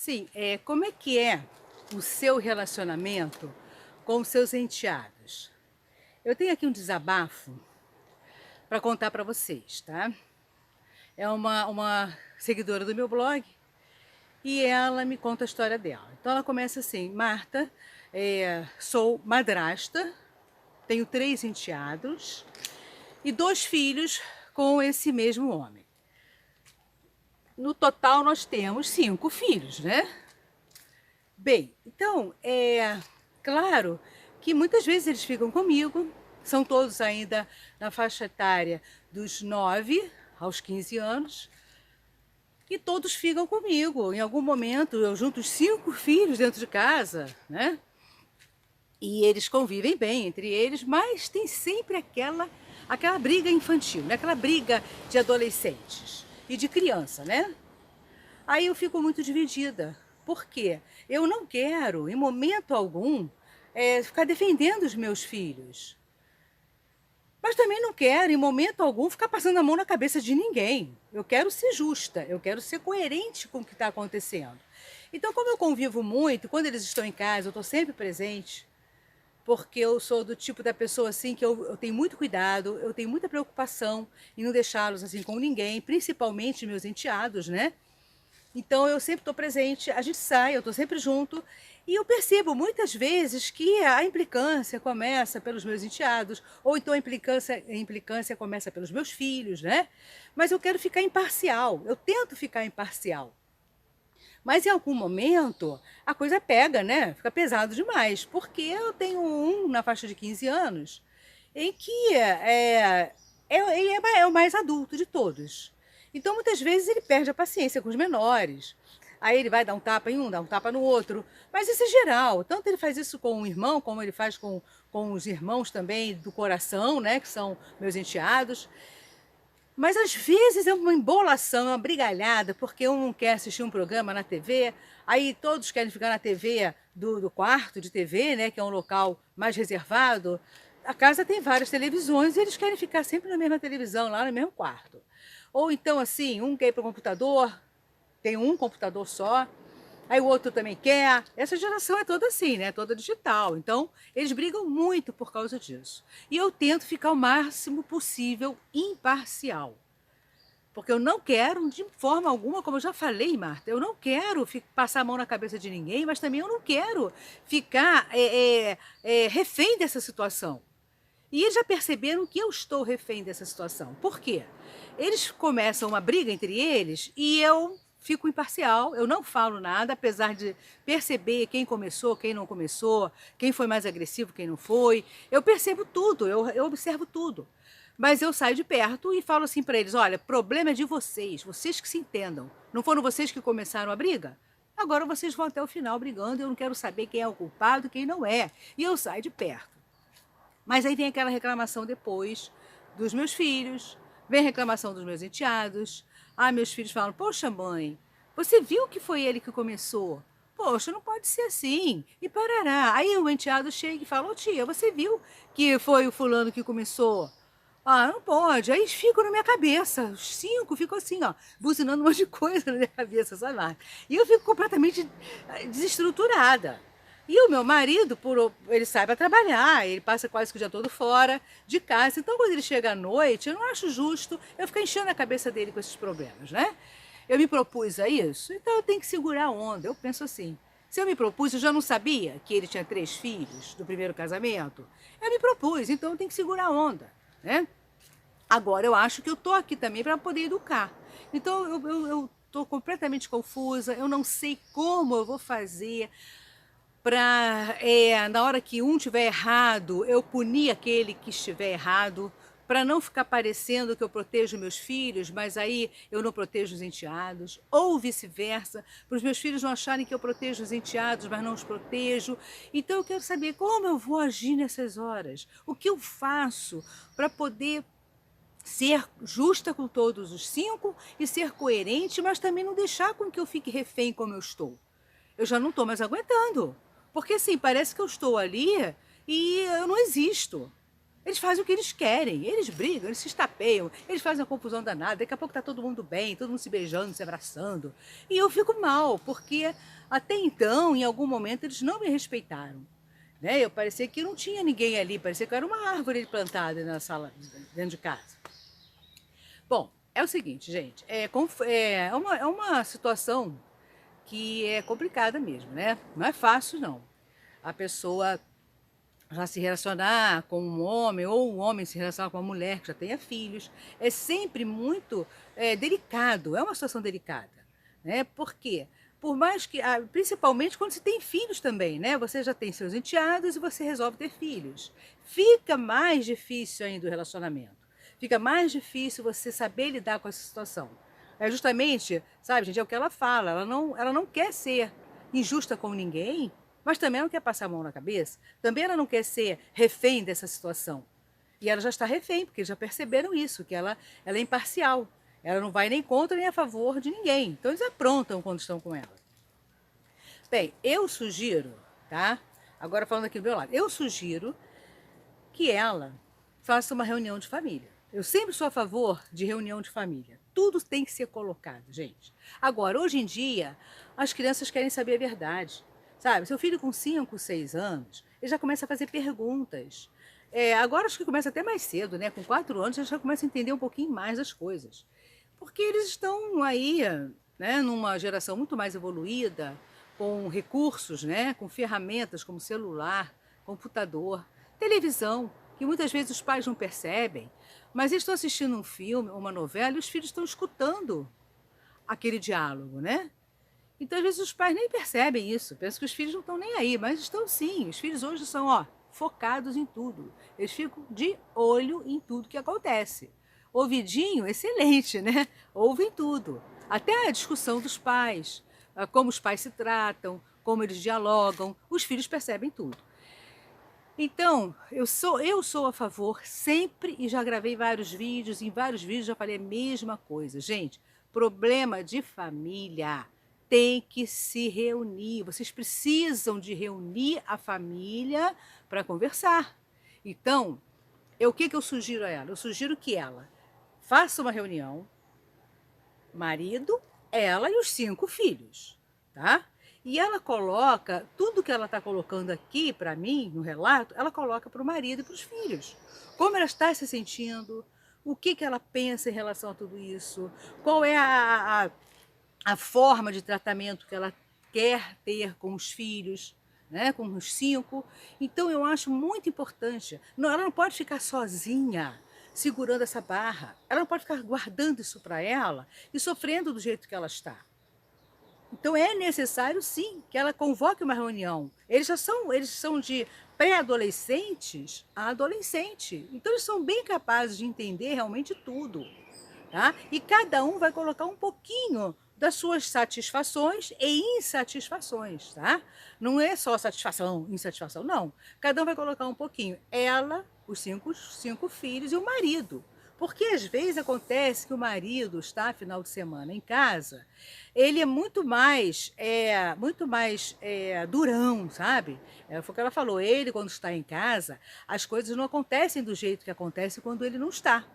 Sim, como é que é o seu relacionamento com os seus enteados? Eu tenho aqui um desabafo para contar para vocês, tá? É uma seguidora do meu blog e ela me conta a história dela. Então ela começa assim: Marta, sou madrasta, tenho 3 enteados e 2 filhos com esse mesmo homem. No total nós temos 5 filhos, né? Bem, então, claro que muitas vezes eles ficam comigo, são todos ainda na faixa etária dos 9 aos 15 anos, e todos ficam comigo. Em algum momento eu junto os 5 filhos dentro de casa, né? E eles convivem bem entre eles, mas tem sempre aquela briga infantil, né? Aquela briga de adolescentes e de criança, né? Aí eu fico muito dividida. Por quê? Eu não quero, em momento algum, ficar defendendo os meus filhos. Mas também não quero, em momento algum, ficar passando a mão na cabeça de ninguém. Eu quero ser justa, eu quero ser coerente com o que está acontecendo. Então, como eu convivo muito, quando eles estão em casa, eu estou sempre presente, porque eu sou do tipo da pessoa assim que eu tenho muito cuidado, eu tenho muita preocupação em não deixá-los assim com ninguém, principalmente meus enteados, né? Então eu sempre estou presente, a gente sai, eu estou sempre junto, e eu percebo muitas vezes que a implicância começa pelos meus enteados, ou então a implicância começa pelos meus filhos, né? Mas eu quero ficar imparcial, eu tento ficar imparcial. Mas em algum momento a coisa pega, né? Fica pesado demais, porque eu tenho um na faixa de 15 anos, em que ele é o mais adulto de todos. Então, muitas vezes, ele perde a paciência com os menores. Aí ele vai dar um tapa em um, dá um tapa no outro. Mas isso é geral. Tanto ele faz isso com o irmão, como ele faz com os irmãos também do coração, né? Que são meus enteados. Mas às vezes é uma embolação, é uma brigalhada, porque um não quer assistir um programa na TV, aí todos querem ficar na TV do quarto de TV, né, que é um local mais reservado. A casa tem várias televisões e eles querem ficar sempre na mesma televisão, lá no mesmo quarto. Ou então, assim, um quer ir para o computador, tem um computador só, aí o outro também quer. Essa geração é toda assim, né? Toda digital. Então, eles brigam muito por causa disso. E eu tento ficar o máximo possível imparcial. Porque eu não quero, de forma alguma, como eu já falei, Marta, eu não quero passar a mão na cabeça de ninguém, mas também eu não quero ficar refém dessa situação. E eles já perceberam que eu estou refém dessa situação. Por quê? Eles começam uma briga entre eles e eu fico imparcial, eu não falo nada, apesar de perceber quem começou, quem não começou, quem foi mais agressivo, quem não foi. Eu percebo tudo, eu observo tudo. Mas eu saio de perto e falo assim para eles: olha, problema é de vocês, vocês que se entendam. Não foram vocês que começaram a briga? Agora vocês vão até o final brigando, eu não quero saber quem é o culpado e quem não é. E eu saio de perto. Mas aí vem aquela reclamação depois dos meus filhos, vem a reclamação dos meus enteados. Ah, meus filhos falam: poxa, mãe, você viu que foi ele que começou? Poxa, não pode ser assim. E parará. Aí o enteado chega e fala: ô tia, você viu que foi o fulano que começou? Ah, não pode. Aí ficam na minha cabeça. Os 5 ficam assim, ó, buzinando um monte de coisa na minha cabeça, sabe lá? E eu fico completamente desestruturada. E o meu marido, ele sai para trabalhar, ele passa quase que o dia todo fora de casa. Então, quando ele chega à noite, eu não acho justo eu ficar enchendo a cabeça dele com esses problemas, né? Eu me propus a isso, então eu tenho que segurar a onda. Eu penso assim: se eu me propus, eu já não sabia que ele tinha 3 filhos do primeiro casamento? Eu me propus, então eu tenho que segurar a onda, né? Agora, eu acho que eu estou aqui também para poder educar. Então, eu estou completamente confusa, eu não sei como eu vou fazer para, na hora que um tiver errado, eu punir aquele que estiver errado, para não ficar parecendo que eu protejo meus filhos, mas aí eu não protejo os enteados, ou vice-versa, para os meus filhos não acharem que eu protejo os enteados, mas não os protejo. Então eu quero saber como eu vou agir nessas horas, o que eu faço para poder ser justa com todos os 5 e ser coerente, mas também não deixar com que eu fique refém como eu estou. Eu já não estou mais aguentando. Porque assim, parece que eu estou ali e eu não existo. Eles fazem o que eles querem, eles brigam, eles se estapeiam, eles fazem uma confusão danada, daqui a pouco tá todo mundo bem, todo mundo se beijando, se abraçando. E eu fico mal, porque até então, em algum momento, eles não me respeitaram. Né? Eu parecia que não tinha ninguém ali, parecia que eu era uma árvore plantada na sala, dentro de casa. Bom, é o seguinte, gente, é uma situação que é complicada mesmo, né? Não é fácil, não. A pessoa já se relacionar com um homem, ou um homem se relacionar com uma mulher que já tenha filhos, é sempre muito delicado, é uma situação delicada, né? Por quê? Por mais que, principalmente quando você tem filhos também, né? Você já tem seus enteados e você resolve ter filhos. Fica mais difícil ainda o relacionamento. Fica mais difícil você saber lidar com essa situação. É justamente, sabe, gente, é o que ela fala, ela não quer ser injusta com ninguém, mas também não quer passar a mão na cabeça, também ela não quer ser refém dessa situação. E ela já está refém, porque já perceberam isso, que ela é imparcial. Ela não vai nem contra nem a favor de ninguém. Então eles aprontam quando estão com ela. Bem, eu sugiro, tá? Agora falando aqui do meu lado, eu sugiro que ela faça uma reunião de família. Eu sempre sou a favor de reunião de família. Tudo tem que ser colocado, gente. Agora, hoje em dia, as crianças querem saber a verdade. Sabe, seu filho com 5, 6 anos, ele já começa a fazer perguntas. Agora acho que começa até mais cedo, né? Com 4 anos, ele já começa a entender um pouquinho mais das coisas. Porque eles estão aí, né, numa geração muito mais evoluída, com recursos, né, com ferramentas como celular, computador, televisão, que muitas vezes os pais não percebem, mas eles estão assistindo um filme, uma novela, e os filhos estão escutando aquele diálogo, né? Então, às vezes, os pais nem percebem isso, pensam que os filhos não estão nem aí, mas estão sim. Os filhos hoje são, ó, focados em tudo. Eles ficam de olho em tudo que acontece. Ouvidinho, excelente, né? Ouvem tudo. Até a discussão dos pais, como os pais se tratam, como eles dialogam, os filhos percebem tudo. Então, eu sou a favor sempre, e já gravei vários vídeos, em vários vídeos já falei a mesma coisa. Gente, problema de família tem que se reunir. Vocês precisam de reunir a família para conversar. Então, o que eu sugiro a ela? Eu sugiro que ela faça uma reunião, marido, ela e os 5 filhos, tá? E ela coloca, tudo que ela está colocando aqui para mim, no relato, ela coloca para o marido e para os filhos. Como ela está se sentindo, o que ela pensa em relação a tudo isso, qual é a forma de tratamento que ela quer ter com os filhos, né, com os 5. Então eu acho muito importante, ela não pode ficar sozinha segurando essa barra, ela não pode ficar guardando isso para ela e sofrendo do jeito que ela está. Então é necessário sim que ela convoque uma reunião. Eles são de pré-adolescentes a adolescente. Então eles são bem capazes de entender realmente tudo, tá? E cada um vai colocar um pouquinho das suas satisfações e insatisfações, tá? Não é só satisfação, insatisfação, não. Cada um vai colocar um pouquinho. Ela, os cinco filhos e o marido. Porque às vezes acontece que o marido está final de semana em casa, ele é muito mais durão, sabe? Foi o que ela falou, ele quando está em casa, as coisas não acontecem do jeito que acontece quando ele não está.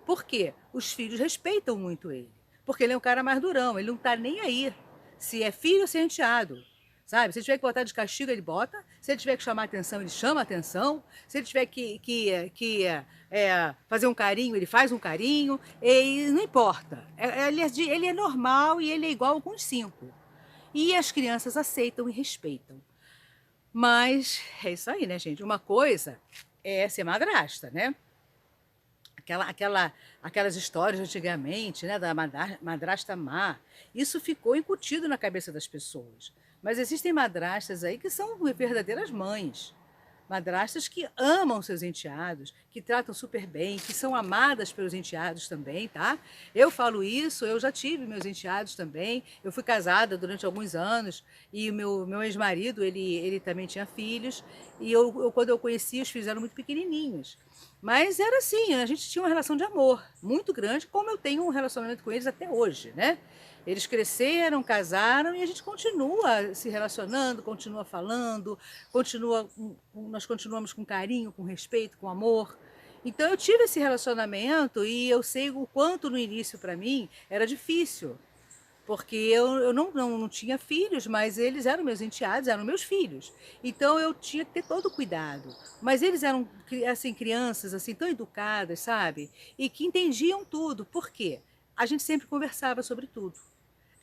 Por quê? Os filhos respeitam muito ele, porque ele é um cara mais durão, ele não está nem aí, se é filho ou se é enteado. Sabe? Se ele tiver que botar de castigo, ele bota. Se ele tiver que chamar atenção, ele chama atenção. Se ele tiver que fazer um carinho, ele faz um carinho. E não importa. Ele é normal e ele é igual com os 5. E as crianças aceitam e respeitam. Mas é isso aí, né, gente? Uma coisa é ser madrasta, né? Aquelas histórias antigamente, né, da madrasta má. Isso ficou incutido na cabeça das pessoas. Mas existem madrastas aí que são verdadeiras mães. Madrastas que amam seus enteados, que tratam super bem, que são amadas pelos enteados também, tá? Eu falo isso, eu já tive meus enteados também. Eu fui casada durante alguns anos e o meu ex-marido, ele também tinha filhos. E quando eu conheci, os filhos eram muito pequenininhos. Mas era assim, a gente tinha uma relação de amor muito grande, como eu tenho um relacionamento com eles até hoje, né? Eles cresceram, casaram e a gente continua se relacionando, continua falando, nós continuamos com carinho, com respeito, com amor. Então eu tive esse relacionamento e eu sei o quanto no início para mim era difícil, porque eu não tinha filhos, mas eles eram meus enteados, eram meus filhos. Então eu tinha que ter todo o cuidado. Mas eles eram assim, crianças assim, tão educadas, sabe? E que entendiam tudo. Por quê? A gente sempre conversava sobre tudo.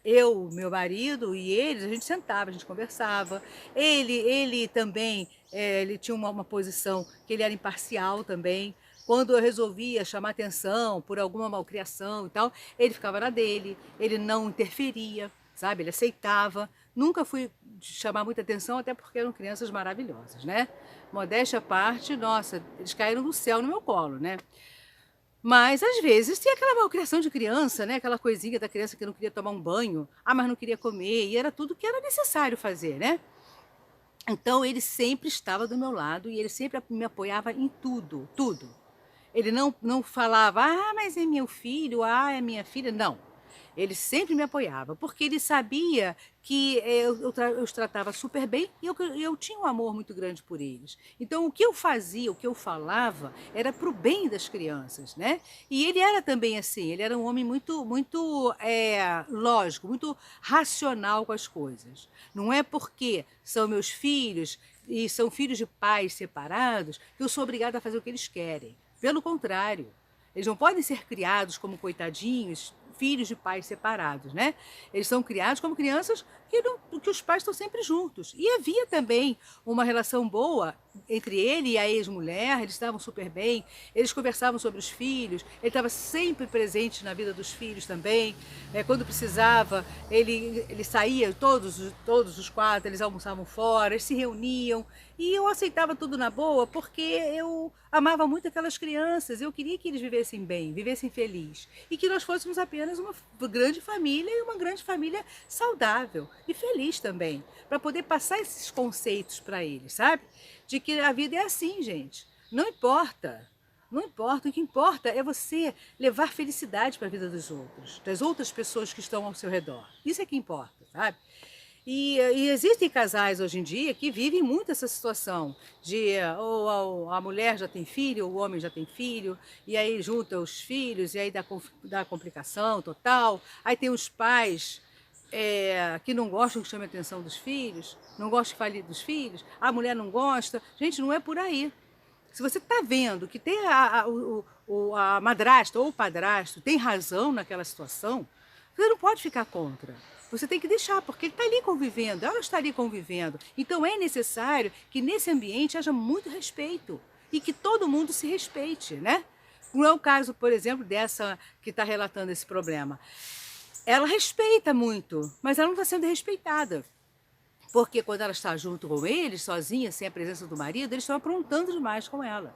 Eu, meu marido e eles, a gente sentava, a gente conversava. Ele também, ele tinha uma posição que ele era imparcial também. Quando eu resolvia chamar atenção por alguma malcriação e tal, ele ficava na dele, ele não interferia, sabe? Ele aceitava. Nunca fui chamar muita atenção, até porque eram crianças maravilhosas, né? Modéstia à parte, nossa, eles caíram do céu no meu colo, né? Mas, às vezes, tem aquela malcriação de criança, né, aquela coisinha da criança que não queria tomar um banho, mas não queria comer, e era tudo que era necessário fazer, né. Então ele sempre estava do meu lado e ele sempre me apoiava em tudo, tudo. Ele não falava: "Ah, mas é meu filho, ah, é minha filha", não. Ele sempre me apoiava, porque ele sabia que, eu os tratava super bem e eu tinha um amor muito grande por eles. Então o que eu fazia, o que eu falava, era para o bem das crianças, né. E ele era também assim, ele era um homem muito, lógico, muito racional com as coisas. Não é porque são meus filhos e são filhos de pais separados que eu sou obrigada a fazer o que eles querem. Pelo contrário, eles não podem ser criados como coitadinhos, filhos de pais separados, né? Eles são criados como crianças que os pais estão sempre juntos. E havia também uma relação boa entre ele e a ex-mulher, eles estavam super bem, eles conversavam sobre os filhos, ele estava sempre presente na vida dos filhos também. Quando precisava, ele saía, todos os quatro, eles almoçavam fora, eles se reuniam. E eu aceitava tudo na boa, porque eu amava muito aquelas crianças, eu queria que eles vivessem bem, vivessem felizes. E que nós fôssemos apenas uma grande família e uma grande família saudável e feliz também, para poder passar esses conceitos para eles, sabe? De que a vida é assim, gente. Não importa. Não importa, o que importa é você levar felicidade para a vida dos outros, das outras pessoas que estão ao seu redor. Isso é que importa, sabe? E existem casais hoje em dia que vivem muito essa situação de ou a mulher já tem filho, ou o homem já tem filho, e aí junta os filhos, e aí dá complicação total. Aí tem os pais que não gostam que chame a atenção dos filhos, não gostam que fale dos filhos, a mulher não gosta. Gente, não é por aí. Se você está vendo que tem a madrasta ou o padrasto tem razão naquela situação, você não pode ficar contra. Você tem que deixar, porque ele está ali convivendo, ela está ali convivendo. Então é necessário que nesse ambiente haja muito respeito e que todo mundo se respeite, né? Não é o caso, por exemplo, dessa que está relatando esse problema. Ela respeita muito, mas ela não está sendo respeitada. Porque quando ela está junto com eles, sozinha, sem a presença do marido, eles estão aprontando demais com ela,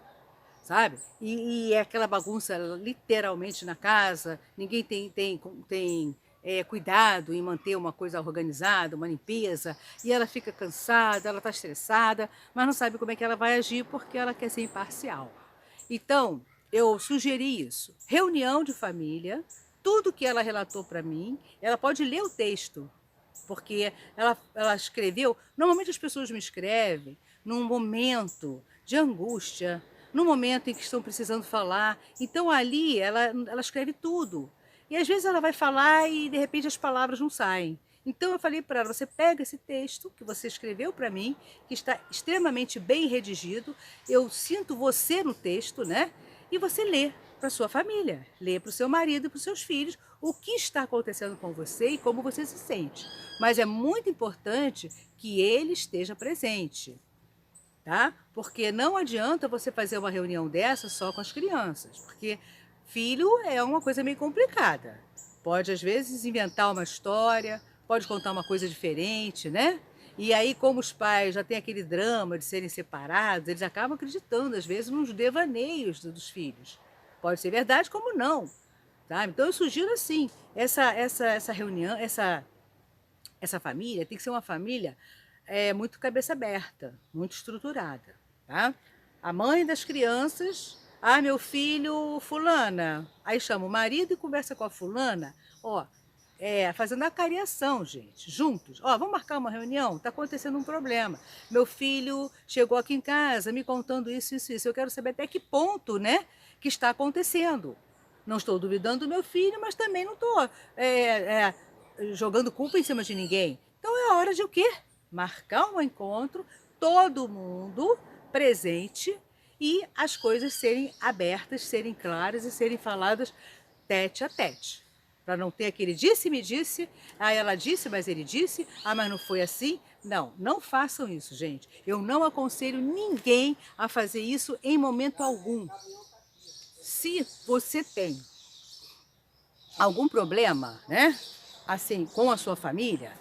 sabe? E é aquela bagunça literalmente na casa, ninguém tem cuidado em manter uma coisa organizada, uma limpeza, e ela fica cansada, ela está estressada, mas não sabe como é que ela vai agir porque ela quer ser imparcial. Então, eu sugeri isso. Reunião de família, tudo que ela relatou para mim, ela pode ler o texto, porque ela escreveu. Normalmente as pessoas me escrevem num momento de angústia, num momento em que estão precisando falar. Então ali ela escreve tudo. E às vezes ela vai falar e de repente as palavras não saem. Então eu falei para ela: você pega esse texto que você escreveu para mim, que está extremamente bem redigido, eu sinto você no texto, né? E você lê para sua família, lê para o seu marido e para os seus filhos o que está acontecendo com você e como você se sente. Mas é muito importante que ele esteja presente, tá? Porque não adianta você fazer uma reunião dessa só com as crianças, porque filho é uma coisa meio complicada. Pode às vezes inventar uma história, pode contar uma coisa diferente, né? E aí, como os pais já têm aquele drama de serem separados, eles acabam acreditando, às vezes, nos devaneios dos filhos. Pode ser verdade, como não. Tá? Então, eu sugiro assim, essa reunião, essa família tem que ser uma família muito cabeça aberta, muito estruturada. Tá? A mãe das crianças, meu filho, fulana. Aí chama o marido e conversa com a fulana. Ó, fazendo a cariação, gente, juntos. Ó, vamos marcar uma reunião? Está acontecendo um problema. Meu filho chegou aqui em casa me contando isso, isso, isso. Eu quero saber até que ponto, né, que está acontecendo. Não estou duvidando do meu filho, mas também não estou jogando culpa em cima de ninguém. Então é hora de o quê? Marcar um encontro, todo mundo presente e as coisas serem abertas, serem claras e serem faladas tete a tete. Para não ter aquele disse-me disse, ah, ela disse, mas ele disse, ah, mas não foi assim. Não, não façam isso, gente. Eu não aconselho ninguém a fazer isso em momento algum. Se você tem algum problema, né, assim, com a sua família,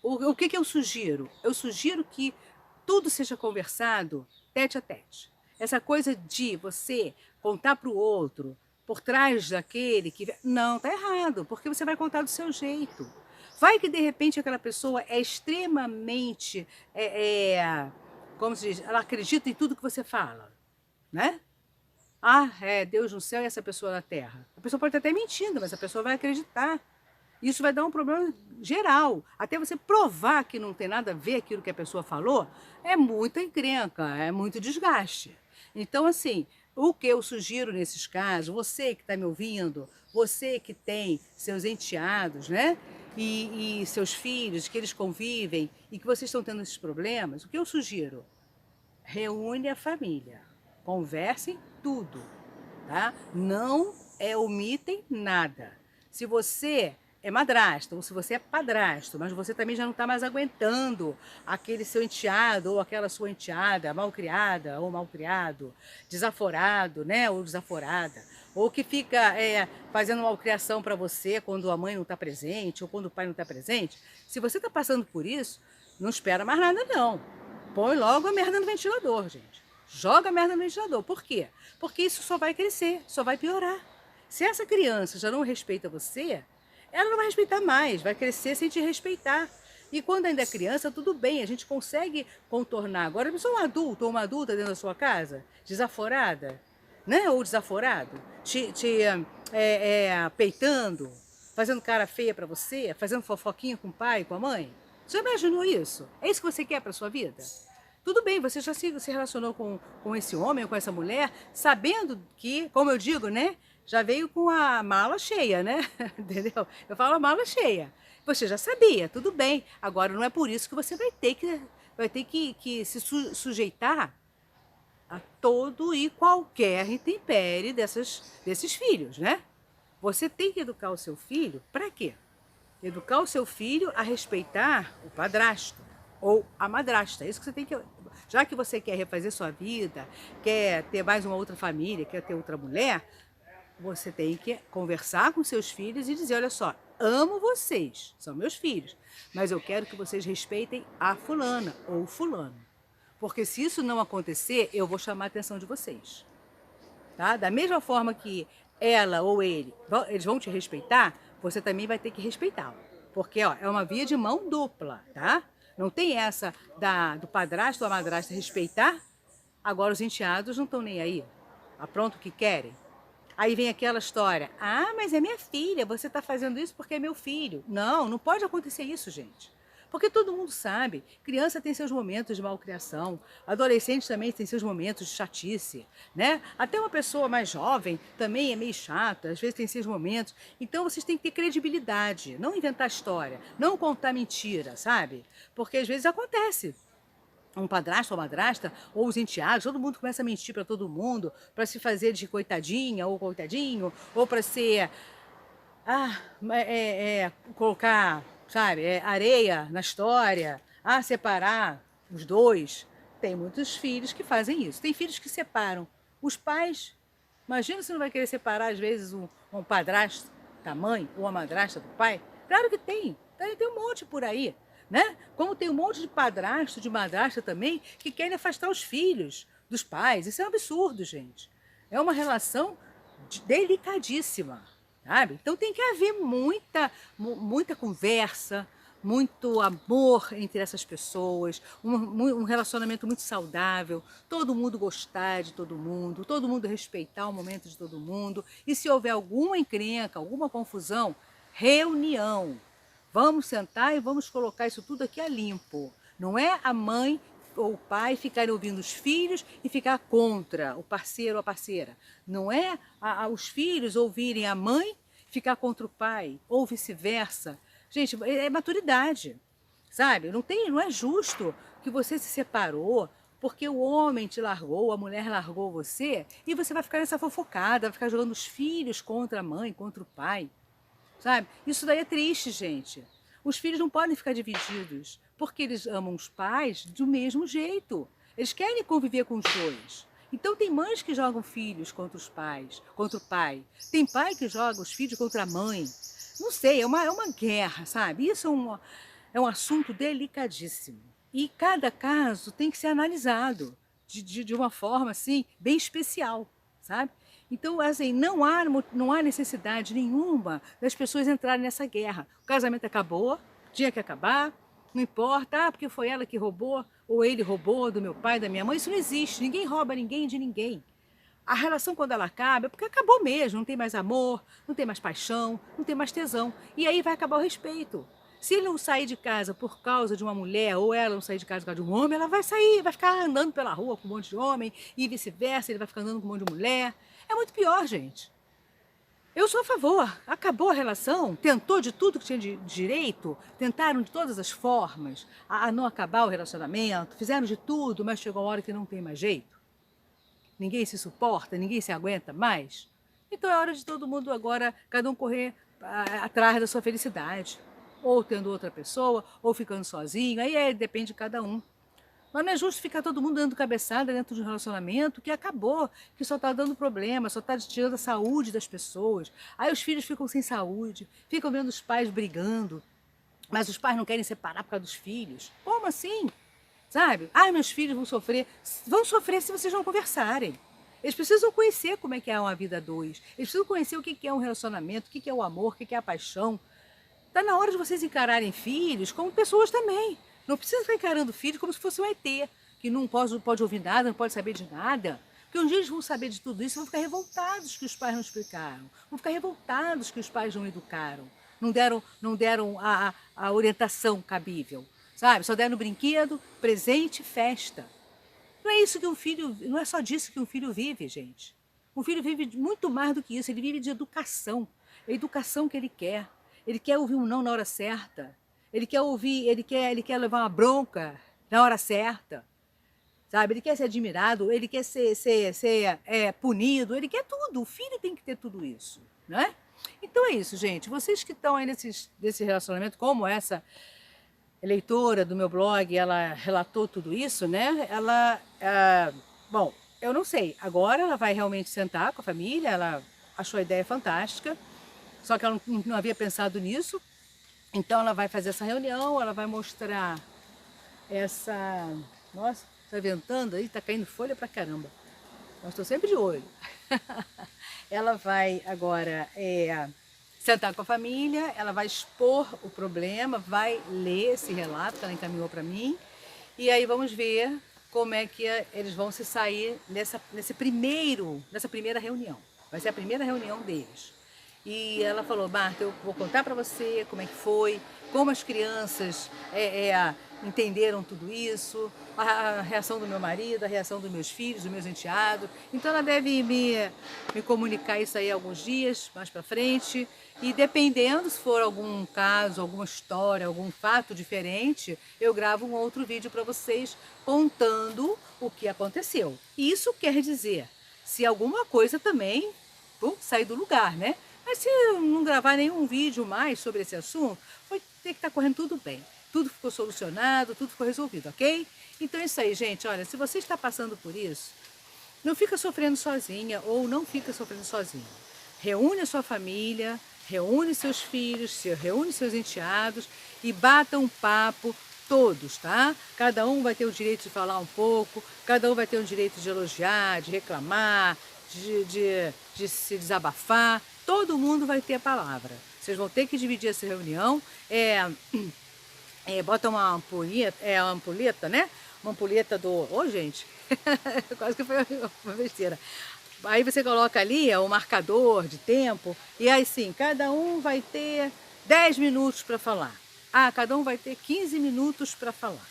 o que eu sugiro? Eu sugiro que tudo seja conversado tete a tete. Essa coisa de você contar para o outro, por trás daquele que... Não, tá errado, porque você vai contar do seu jeito. Vai que de repente aquela pessoa é extremamente, como se diz, ela acredita em tudo que você fala, né? Ah, é Deus no céu e essa pessoa na terra. A pessoa pode estar até mentindo, mas a pessoa vai acreditar. Isso vai dar um problema geral. Até você provar que não tem nada a ver aquilo que a pessoa falou, é muita encrenca, é muito desgaste. Então, assim, o que eu sugiro nesses casos, você que está me ouvindo, você que tem seus enteados, né? E seus filhos, que eles convivem e que vocês estão tendo esses problemas, o que eu sugiro? Reúne a família, conversem tudo, tá? Não omitem nada. Se você é madrasta ou se você é padrasto, mas você também já não está mais aguentando aquele seu enteado ou aquela sua enteada malcriada ou malcriado, desaforado, né, ou desaforada, ou que fica fazendo malcriação para você quando a mãe não está presente ou quando o pai não está presente, se você está passando por isso, não espera mais nada não. Põe logo a merda no ventilador, gente. Joga a merda no ventilador. Por quê? Porque isso só vai crescer, só vai piorar. Se essa criança já não respeita você, ela não vai respeitar mais, vai crescer sem te respeitar. E quando ainda é criança, tudo bem, a gente consegue contornar. Agora, se um adulto ou uma adulta dentro da sua casa, desaforada, né? Ou desaforado, peitando, fazendo cara feia pra você, fazendo fofoquinha com o pai, com a mãe. Você já imaginou isso? É isso que você quer pra sua vida? Tudo bem, você já se relacionou com esse homem ou com essa mulher, sabendo que, como eu digo, né? Já veio com a mala cheia, né? Entendeu? Eu falo a mala cheia. Você já sabia, tudo bem. Agora não é por isso que você vai ter que se sujeitar a todo e qualquer intempérie desses filhos, né? Você tem que educar o seu filho para quê? Educar o seu filho a respeitar o padrasto ou a madrasta. É isso que você tem que... Já que você quer refazer sua vida, quer ter mais uma outra família, quer ter outra mulher, você tem que conversar com seus filhos e dizer, olha só, amo vocês, são meus filhos, mas eu quero que vocês respeitem a fulana ou fulano. Porque se isso não acontecer, eu vou chamar a atenção de vocês. Tá? Da mesma forma que ela ou ele, eles vão te respeitar, você também vai ter que respeitá-lo. Porque ó, é uma via de mão dupla, tá? Não tem essa do padrasto ou a madrasta respeitar, agora os enteados não estão nem aí. Apronto o que querem. Aí vem aquela história, ah, mas é minha filha, você está fazendo isso porque é meu filho. Não, não pode acontecer isso, gente. Porque todo mundo sabe, criança tem seus momentos de malcriação, adolescente também tem seus momentos de chatice, né? Até uma pessoa mais jovem também é meio chata, às vezes tem seus momentos. Então vocês têm que ter credibilidade, não inventar história, não contar mentira, sabe? Porque às vezes acontece. Um padrasto ou madrasta, ou os enteados, todo mundo começa a mentir para todo mundo, para se fazer de coitadinha ou coitadinho, ou para ser, colocar, sabe, areia na história, separar os dois. Tem muitos filhos que fazem isso. Tem filhos que separam. Os pais, imagina se não vai querer separar, às vezes, um padrasto da mãe ou a madrasta do pai. Claro que tem. Tem um monte por aí. Né? Como tem um monte de padrasto, de madrasta também, que querem afastar os filhos dos pais. Isso é um absurdo, gente. É uma relação delicadíssima, sabe? Então tem que haver muita conversa, muito amor entre essas pessoas, um relacionamento muito saudável, todo mundo gostar de todo mundo respeitar o momento de todo mundo. E se houver alguma encrenca, alguma confusão, reunião. Vamos sentar e vamos colocar isso tudo aqui a limpo. Não é a mãe ou o pai ficarem ouvindo os filhos e ficar contra o parceiro ou a parceira. Não é os filhos ouvirem a mãe e ficar contra o pai, ou vice-versa. Gente, é maturidade, sabe? Não é justo que você se separou porque o homem te largou, a mulher largou você, e você vai ficar nessa fofocada, vai ficar jogando os filhos contra a mãe, contra o pai, sabe? Isso daí é triste, gente. Os filhos não podem ficar divididos, porque eles amam os pais do mesmo jeito. Eles querem conviver com os dois. Então tem mães que jogam filhos contra os pais, contra o pai. Tem pai que joga os filhos contra a mãe. Não sei, é uma guerra, sabe? Isso é um assunto delicadíssimo. E cada caso tem que ser analisado de uma forma assim, bem especial, sabe? Então, assim, não há necessidade nenhuma das pessoas entrarem nessa guerra. O casamento acabou, tinha que acabar, não importa, porque foi ela que roubou, ou ele roubou do meu pai, da minha mãe. Isso não existe, ninguém rouba ninguém de ninguém. A relação, quando ela acaba, é porque acabou mesmo, não tem mais amor, não tem mais paixão, não tem mais tesão. E aí vai acabar o respeito. Se ele não sair de casa por causa de uma mulher, ou ela não sair de casa por causa de um homem, ela vai sair, vai ficar andando pela rua com um monte de homem, e vice-versa, ele vai ficar andando com um monte de mulher. É muito pior, gente. Eu sou a favor. Acabou a relação, tentou de tudo que tinha de direito, tentaram de todas as formas a não acabar o relacionamento, fizeram de tudo, mas chegou a hora que não tem mais jeito. Ninguém se suporta, ninguém se aguenta mais. Então é hora de todo mundo agora, cada um correr atrás da sua felicidade. Ou tendo outra pessoa, ou ficando sozinho, aí depende de cada um. Mas não é justo ficar todo mundo dando cabeçada dentro de um relacionamento que acabou, que só está dando problema, só está tirando a saúde das pessoas. Aí os filhos ficam sem saúde, ficam vendo os pais brigando, mas os pais não querem separar por causa dos filhos. Como assim? Sabe? Ah, meus filhos vão sofrer. Vão sofrer se vocês não conversarem. Eles precisam conhecer como é que é uma vida a dois. Eles precisam conhecer o que é um relacionamento, o que é o amor, o que é a paixão. Está na hora de vocês encararem filhos como pessoas também. Não precisa ficar encarando filhos como se fosse um ET, que não pode ouvir nada, não pode saber de nada. Porque um dia eles vão saber de tudo isso e vão ficar revoltados que os pais não explicaram. Vão ficar revoltados que os pais não educaram. Não deram a orientação cabível. Sabe? Só deram brinquedo, presente, festa. Não é isso que um filho, não é só disso que um filho vive, gente. Um filho vive muito mais do que isso, ele vive de educação. É a educação que ele quer. Ele quer ouvir um não na hora certa. Ele quer ouvir, ele quer levar uma bronca na hora certa. Sabe? Ele quer ser admirado, ele quer ser punido, ele quer tudo. O filho tem que ter tudo isso, né? Então é isso, gente. Vocês que estão aí nesse relacionamento, como essa leitora do meu blog, ela relatou tudo isso, né? Bom, eu não sei. Agora ela vai realmente sentar com a família, ela achou a ideia fantástica. Só que ela não havia pensado nisso, então ela vai fazer essa reunião, ela vai mostrar essa... Nossa, tá ventando aí, tá caindo folha pra caramba. Mas estou sempre de olho. Ela vai agora sentar com a família, ela vai expor o problema, vai ler esse relato que ela encaminhou para mim, e aí vamos ver como é que eles vão se sair nessa primeira reunião. Vai ser a primeira reunião deles. E ela falou: Marta, eu vou contar para você como é que foi, como as crianças entenderam tudo isso, a reação do meu marido, a reação dos meus filhos, dos meus enteados. Então ela deve me comunicar isso aí alguns dias mais para frente. E dependendo, se for algum caso, alguma história, algum fato diferente, eu gravo um outro vídeo para vocês contando o que aconteceu. E isso quer dizer, se alguma coisa também sair do lugar, né? Mas se eu não gravar nenhum vídeo mais sobre esse assunto, vai ter que estar correndo tudo bem. Tudo ficou solucionado, tudo ficou resolvido, ok? Então é isso aí, gente. Olha, se você está passando por isso, não fica sofrendo sozinha ou não fica sofrendo sozinho. Reúne a sua família, reúne seus filhos, reúne seus enteados e bata um papo todos, tá? Cada um vai ter o direito de falar um pouco, cada um vai ter o direito de elogiar, de reclamar, de se desabafar. Todo mundo vai ter a palavra. Vocês vão ter que dividir essa reunião. Bota uma ampulheta, né? Uma ampulheta do... gente, quase que foi uma besteira. Aí você coloca ali o marcador de tempo e aí sim, cada um vai ter 10 minutos para falar. Ah, cada um vai ter 15 minutos para falar.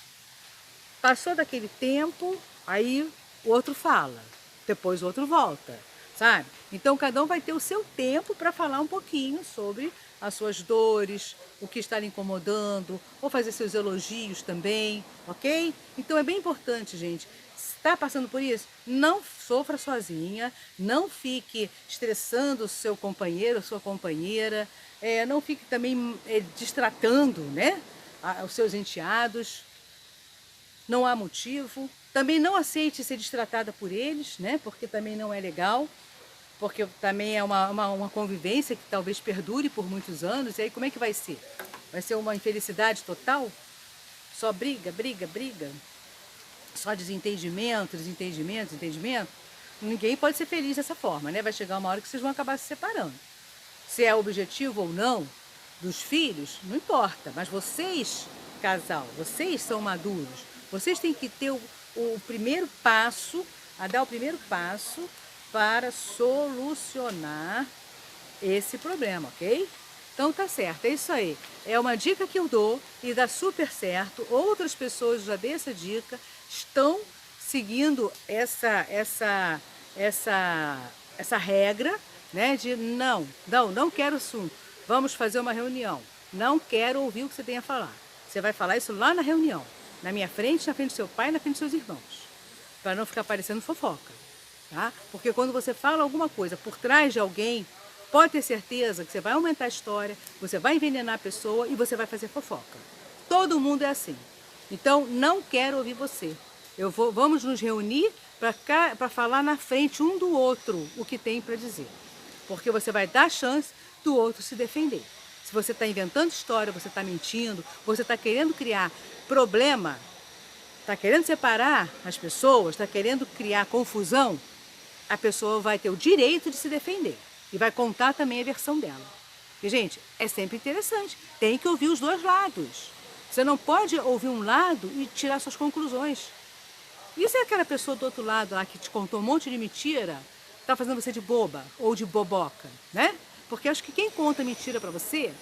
Passou daquele tempo, aí o outro fala, depois o outro volta, sabe? Então cada um vai ter o seu tempo para falar um pouquinho sobre as suas dores, o que está lhe incomodando, ou fazer seus elogios também, ok? Então é bem importante, gente. Está passando por isso? Não sofra sozinha, não fique estressando o seu companheiro, a sua companheira, não fique também distratando, né, os seus enteados. Não há motivo. Também não aceite ser destratada por eles, né? Porque também não é legal, porque também é uma convivência que talvez perdure por muitos anos. E aí como é que vai ser? Vai ser uma infelicidade total? Só briga, briga, briga? Só desentendimento, desentendimento, desentendimento? Ninguém pode ser feliz dessa forma, né? Vai chegar uma hora que vocês vão acabar se separando. Se é objetivo ou não dos filhos, não importa. Mas vocês, casal, vocês são maduros. Vocês têm que ter o primeiro passo, a dar o primeiro passo para solucionar esse problema, ok? Então tá certo, é isso aí. É uma dica que eu dou e dá super certo. Outras pessoas já dei essa dica, estão seguindo essa regra, né? De não quero assunto. Vamos fazer uma reunião. Não quero ouvir o que você tem a falar. Você vai falar isso lá na reunião. Na minha frente, na frente do seu pai, na frente dos seus irmãos. Para não ficar parecendo fofoca, tá? Porque quando você fala alguma coisa por trás de alguém, pode ter certeza que você vai aumentar a história, você vai envenenar a pessoa e você vai fazer fofoca. Todo mundo é assim. Então, não quero ouvir você. Vamos nos reunir para falar na frente um do outro o que tem para dizer. Porque você vai dar chance do outro se defender. Se você está inventando história, você está mentindo, você está querendo criar problema, está querendo separar as pessoas, está querendo criar confusão, a pessoa vai ter o direito de se defender e vai contar também a versão dela. E, gente, é sempre interessante, tem que ouvir os dois lados. Você não pode ouvir um lado e tirar suas conclusões. E se aquela pessoa do outro lado lá que te contou um monte de mentira, está fazendo você de boba ou de boboca, né? Porque acho que quem conta mentira para você,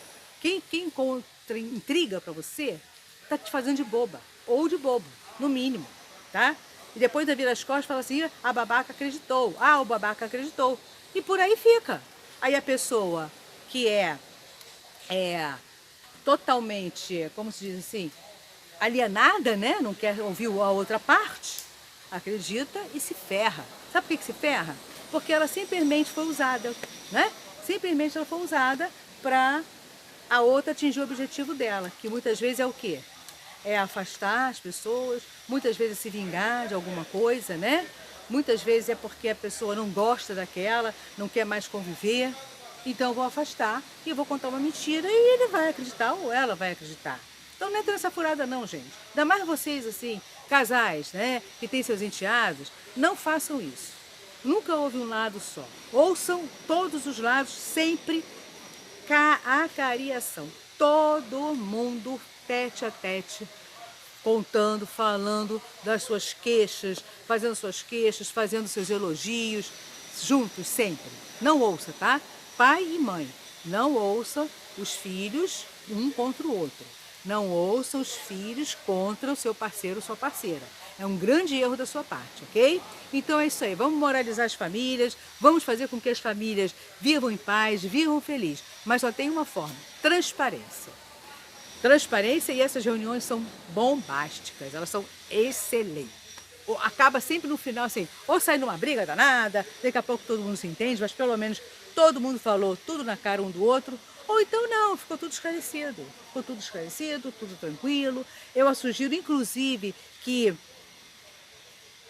quem conta intriga para você, está te fazendo de boba ou de bobo, no mínimo, tá? E depois da vira as costas fala assim, a babaca acreditou, o babaca acreditou. E por aí fica. Aí a pessoa que é totalmente, como se diz assim, alienada, né? Não quer ouvir a outra parte, acredita e se ferra. Sabe por que se ferra? Porque ela simplesmente foi usada, né? Simplesmente ela foi usada para a outra atingir o objetivo dela, que muitas vezes é o quê? É afastar as pessoas, muitas vezes é se vingar de alguma coisa, né? Muitas vezes é porque a pessoa não gosta daquela, não quer mais conviver. Então eu vou afastar e eu vou contar uma mentira e ele vai acreditar ou ela vai acreditar. Então não entra nessa furada não, gente. Ainda mais vocês, assim, casais, né, que têm seus enteados, não façam isso. Nunca houve um lado só. Ouçam todos os lados, sempre a cariação. Todo mundo tete a tete, contando, falando das suas queixas, fazendo seus elogios, juntos sempre. Não ouça, tá? Pai e mãe, não ouçam os filhos um contra o outro. Não ouçam os filhos contra o seu parceiro ou sua parceira. É um grande erro da sua parte, ok? Então é isso aí, vamos moralizar as famílias, vamos fazer com que as famílias vivam em paz, vivam felizes. Mas só tem uma forma, transparência. Transparência, e essas reuniões são bombásticas, elas são excelentes. Acaba sempre no final assim, ou sai numa briga danada, daqui a pouco todo mundo se entende, mas pelo menos todo mundo falou tudo na cara um do outro, ou então não, ficou tudo esclarecido, tudo tranquilo. Eu sugiro inclusive que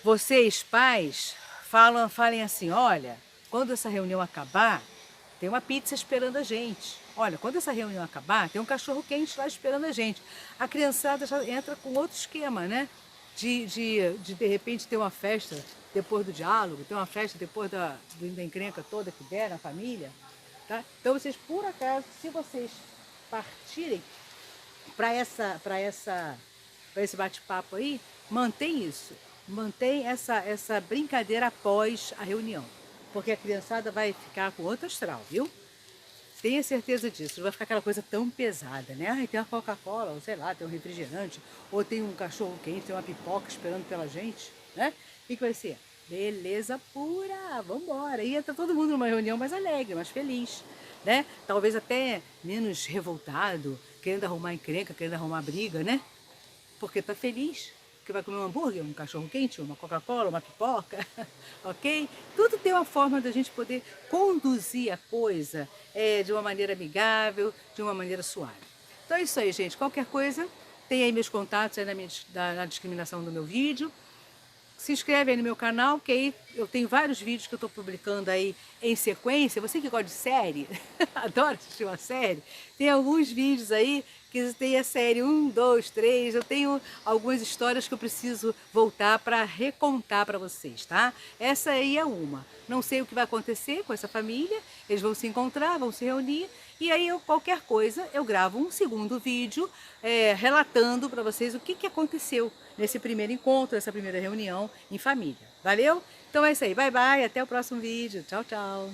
vocês, pais, falem assim, olha, quando essa reunião acabar, tem uma pizza esperando a gente. Olha, quando essa reunião acabar, tem um cachorro quente lá esperando a gente. A criançada já entra com outro esquema, né? De repente ter uma festa depois do diálogo, ter uma festa depois da encrenca toda que der na família, tá? Então vocês, por acaso, se vocês partirem para esse bate-papo aí, mantém isso, mantém essa brincadeira após a reunião, porque a criançada vai ficar com outro astral, viu? Tenha certeza disso, não vai ficar aquela coisa tão pesada, né? Ai, tem uma Coca-Cola, ou sei lá, tem um refrigerante, ou tem um cachorro quente, tem uma pipoca esperando pela gente, né? O que vai ser? Beleza pura, vambora. E entra todo mundo numa reunião mais alegre, mais feliz, né? Talvez até menos revoltado, querendo arrumar encrenca, querendo arrumar briga, né? Porque tá feliz, que vai comer um hambúrguer, um cachorro quente, uma Coca-Cola, uma pipoca, ok? Tudo tem uma forma da gente poder conduzir a coisa de uma maneira amigável, de uma maneira suave. Então é isso aí, gente. Qualquer coisa, tem aí meus contatos aí na discriminação do meu vídeo. Se inscreve aí no meu canal, que aí eu tenho vários vídeos que eu estou publicando aí em sequência. Você que gosta de série, adora assistir uma série, tem alguns vídeos aí que tem a série 1, 2, 3. Eu tenho algumas histórias que eu preciso voltar para recontar para vocês, tá? Essa aí é uma. Não sei o que vai acontecer com essa família, eles vão se encontrar, vão se reunir, e aí qualquer coisa eu gravo um segundo vídeo relatando para vocês o que aconteceu nesse primeiro encontro, nessa primeira reunião em família. Valeu? Então é isso aí. Bye, bye. Até o próximo vídeo. Tchau, tchau.